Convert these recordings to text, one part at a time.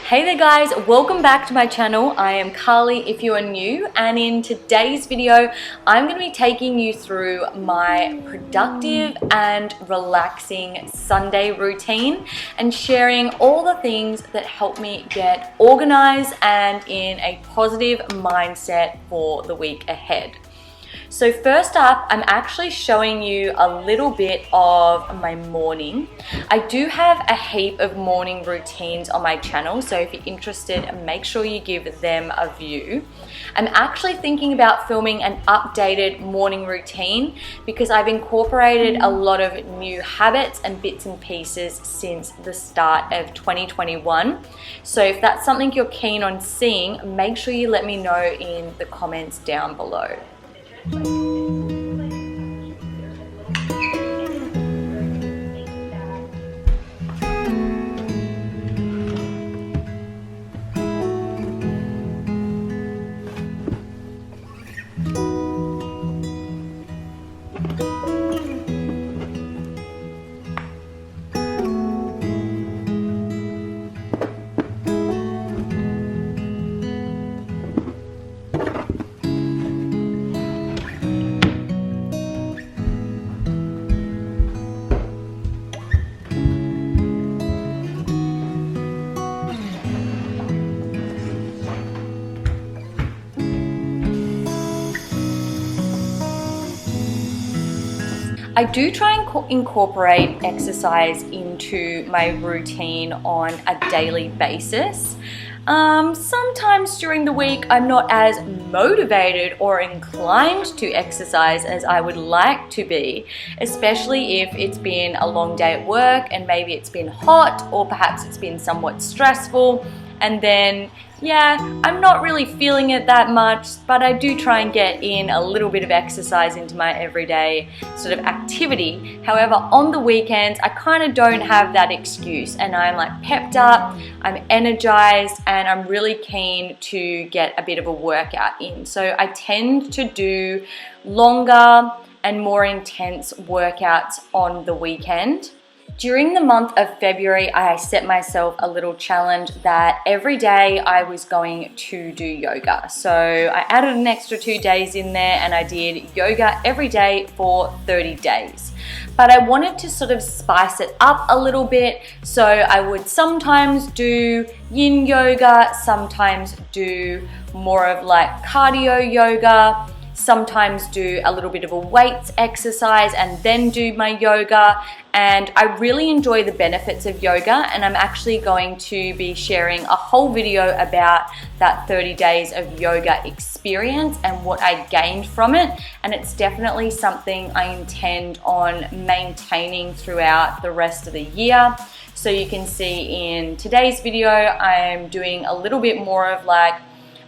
Hey there guys, welcome back to my channel. I am Carly if you are new, and in today's video I'm going to be taking you through my productive and relaxing Sunday routine and sharing all the things that help me get organized and in a positive mindset for the week ahead. So first up, I'm actually showing you a little bit of my morning. I do have a heap of morning routines on my channel, so if you're interested, make sure you give them a view. I'm actually thinking about filming an updated morning routine because I've incorporated a lot of new habits and bits and pieces since the start of 2021. So if that's something you're keen on seeing, make sure you let me know in the comments down below. I do try and incorporate exercise into my routine on a daily basis. Sometimes during the week I'm not as motivated or inclined to exercise as I would like to be, especially if it's been a long day at work and maybe it's been hot or perhaps it's been somewhat stressful, and then I'm not really feeling it that much, but I do try and get in a little bit of exercise into my everyday sort of activity. However, on the weekends, I kind of don't have that excuse, and I'm like pepped up, I'm energized, and I'm really keen to get a bit of a workout in. So I tend to do longer and more intense workouts on the weekend. During the month of February, I set myself a little challenge that every day I was going to do yoga. So I added an extra 2 days in there and I did yoga every day for 30 days. But I wanted to sort of spice it up a little bit. So I would sometimes do yin yoga, sometimes do more of like cardio yoga, sometimes do a little bit of a weights exercise and then do my yoga. And I really enjoy the benefits of yoga, and I'm actually going to be sharing a whole video about that 30 days of yoga experience and what I gained from it. And it's definitely something I intend on maintaining throughout the rest of the year. So you can see in today's video, I'm doing a little bit more of like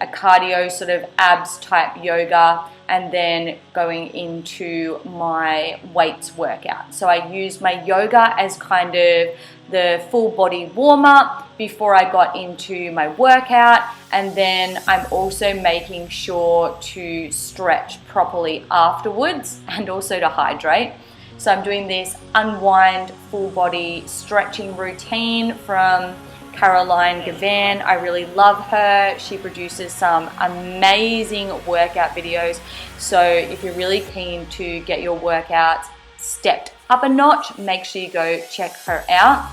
a cardio sort of abs type yoga, and then going into my weights workout. So I used my yoga as kind of the full body warm up before I got into my workout, and then I'm also making sure to stretch properly afterwards and also to hydrate. So I'm doing this unwind full body stretching routine from Caroline Gavan. I really love her. She produces some amazing workout videos. So if you're really keen to get your workouts stepped up a notch, make sure you go check her out.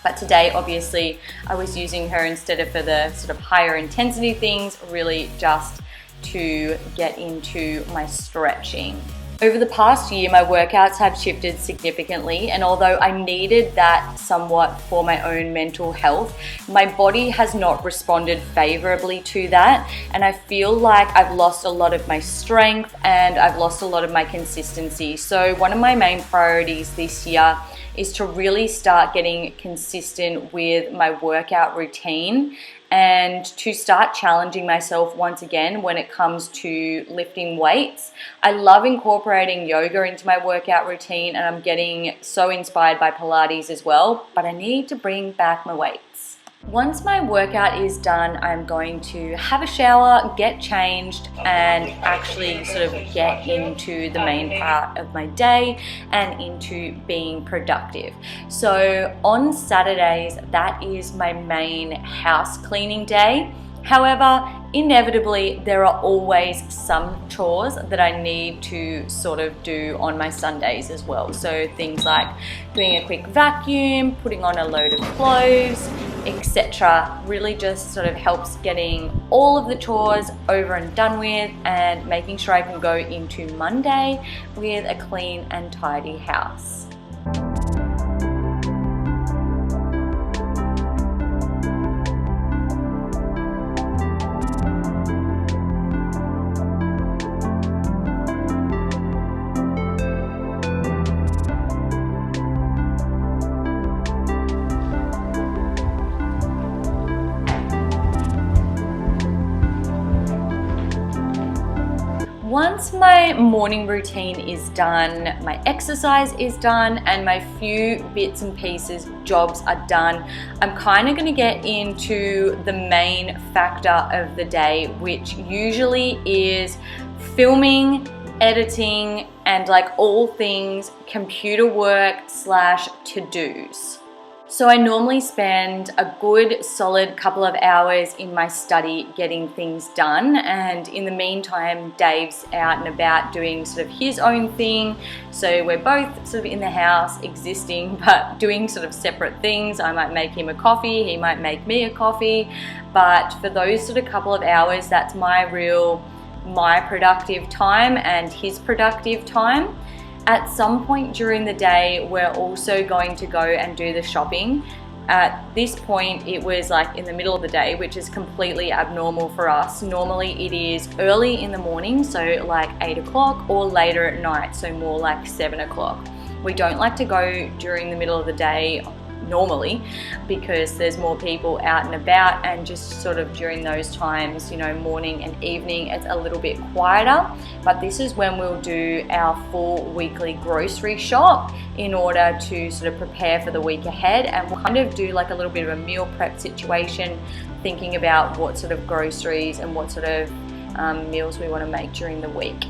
But today, obviously, I was using her instead of for the sort of higher intensity things, really just to get into my stretching. Over the past year, my workouts have shifted significantly, and although I needed that somewhat for my own mental health, my body has not responded favorably to that, and I feel like I've lost a lot of my strength and I've lost a lot of my consistency. So one of my main priorities this year is to really start getting consistent with my workout routine and to start challenging myself once again when it comes to lifting weights. I love incorporating yoga into my workout routine, and I'm getting so inspired by Pilates as well, but I need to bring back my weights. Once my workout is done, I'm going to have a shower, get changed, and actually sort of get into the main part of my day and into being productive. So on Saturdays, that is my main house cleaning day. However, inevitably, there are always some chores that I need to sort of do on my Sundays as well. So things like doing a quick vacuum, putting on a load of clothes, etc. really just sort of helps getting all of the chores over and done with and making sure I can go into Monday with a clean and tidy house. Once my morning routine is done, my exercise is done, and my few bits and pieces jobs are done, I'm kind of going to get into the main factor of the day, which usually is filming, editing, and like all things computer work / to-dos. So I normally spend a good solid couple of hours in my study getting things done, and in the meantime Dave's out and about doing sort of his own thing. So we're both sort of in the house existing but doing sort of separate things. I might make him a coffee, he might make me a coffee, but for those sort of couple of hours, that's my productive time and his productive time. At some point during the day, we're also going to go and do the shopping. At this point, it was like in the middle of the day, which is completely abnormal for us. Normally it is early in the morning, so like 8 o'clock, or later at night, so more like 7 o'clock. We don't like to go during the middle of the day normally because there's more people out and about, and just sort of during those times, you know, morning and evening, it's a little bit quieter. But this is when we'll do our full weekly grocery shop in order to sort of prepare for the week ahead, and we'll kind of do like a little bit of a meal prep situation, thinking about what sort of groceries and what sort of meals we want to make during the week.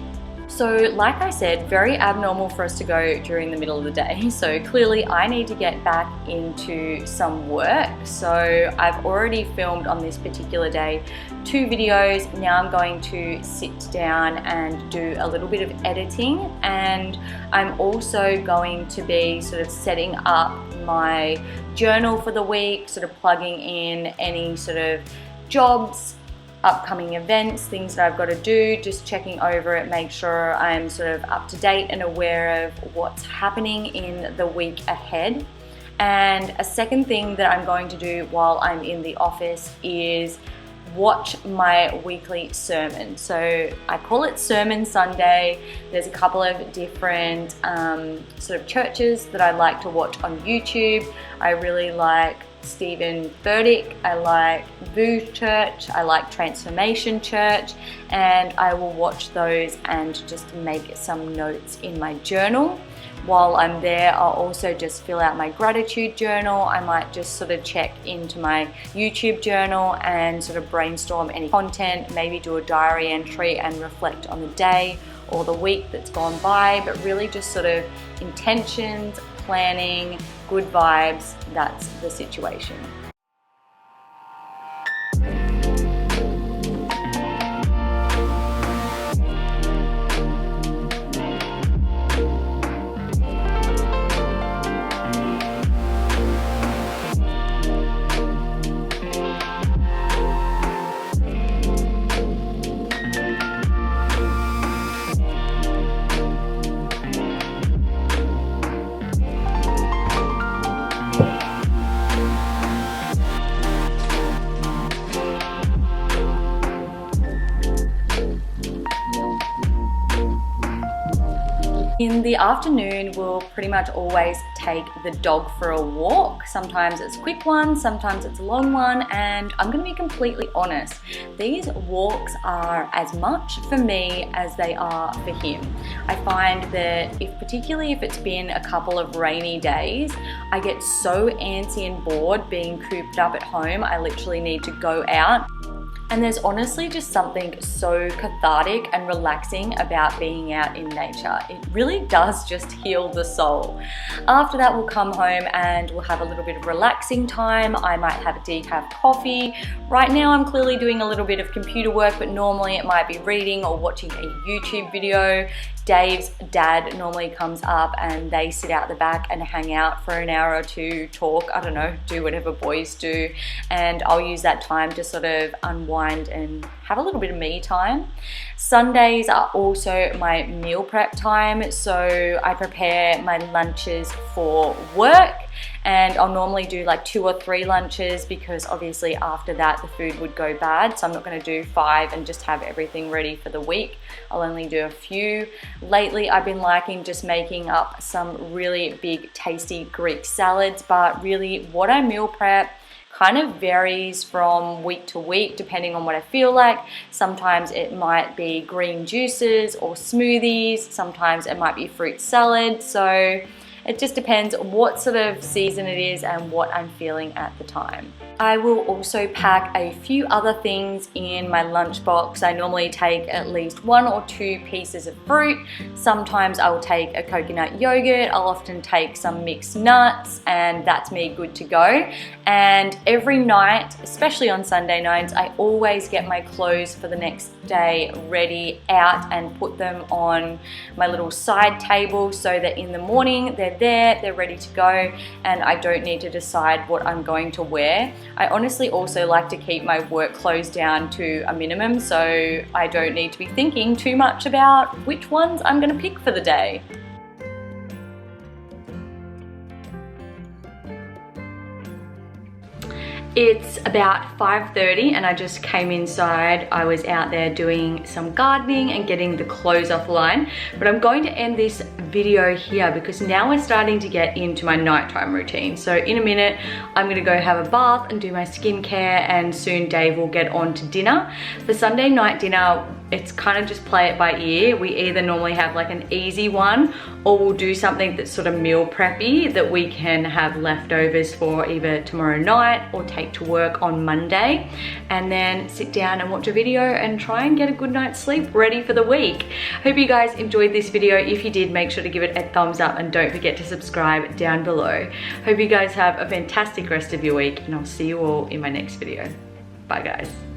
So like I said, very abnormal for us to go during the middle of the day. So clearly I need to get back into some work. So I've already filmed on this particular day 2 videos. Now I'm going to sit down and do a little bit of editing, and I'm also going to be sort of setting up my journal for the week, sort of plugging in any sort of jobs, upcoming events, things that I've got to do, just checking over it, make sure I'm sort of up to date and aware of what's happening in the week ahead. And a second thing that I'm going to do while I'm in the office is watch my weekly sermon. So I call it Sermon Sunday. There's a couple of different sort of churches that I like to watch on YouTube. I really like Stephen Furtick, I like Booth Church, I like Transformation Church, and I will watch those and just make some notes in my journal. While I'm there, I'll also just fill out my gratitude journal. I might just sort of check into my YouTube journal and sort of brainstorm any content, maybe do a diary entry and reflect on the day or the week that's gone by, but really just sort of intentions, planning, good vibes, that's the situation. In the afternoon, we'll pretty much always take the dog for a walk. Sometimes it's a quick one, sometimes it's a long one, and I'm gonna be completely honest, these walks are as much for me as they are for him. I find that particularly if it's been a couple of rainy days, I get so antsy and bored being cooped up at home. I literally need to go out. And there's honestly just something so cathartic and relaxing about being out in nature. It really does just heal the soul. After that, we'll come home and we'll have a little bit of relaxing time. I might have a decaf coffee. Right now, I'm clearly doing a little bit of computer work, but normally it might be reading or watching a YouTube video. Dave's dad normally comes up and they sit out the back and hang out for an hour or two, talk, I don't know, do whatever boys do. And I'll use that time to sort of unwind and have a little bit of me time. Sundays are also my meal prep time. So I prepare my lunches for work. And I'll normally do like 2 or 3 lunches because obviously after that the food would go bad. So I'm not going to do 5 and just have everything ready for the week. I'll only do a few. Lately I've been liking just making up some really big tasty Greek salads, but really what I meal prep kind of varies from week to week depending on what I feel like. Sometimes it might be green juices or smoothies. Sometimes it might be fruit salad. So it just depends what sort of season it is and what I'm feeling at the time. I will also pack a few other things in my lunchbox. I normally take at least 1 or 2 pieces of fruit. Sometimes I will take a coconut yogurt. I'll often take some mixed nuts, and that's me good to go. And every night, especially on Sunday nights, I always get my clothes for the next day ready out and put them on my little side table so that in the morning they're ready to go and I don't need to decide what I'm going to wear. I honestly also like to keep my work clothes down to a minimum so I don't need to be thinking too much about which ones I'm going to pick for the day. It's about 5:30 and I just came inside. I was out there doing some gardening and getting the clothes off the line. But I'm going to end this video here because now we're starting to get into my nighttime routine. So in a minute, I'm gonna go have a bath and do my skincare, and soon Dave will get on to dinner. For Sunday night dinner, it's kind of just play it by ear. We either normally have like an easy one or we'll do something that's sort of meal preppy that we can have leftovers for either tomorrow night or take to work on Monday, and then sit down and watch a video and try and get a good night's sleep ready for the week. Hope you guys enjoyed this video. If you did, make sure to give it a thumbs up and don't forget to subscribe down below. Hope you guys have a fantastic rest of your week and I'll see you all in my next video. Bye guys.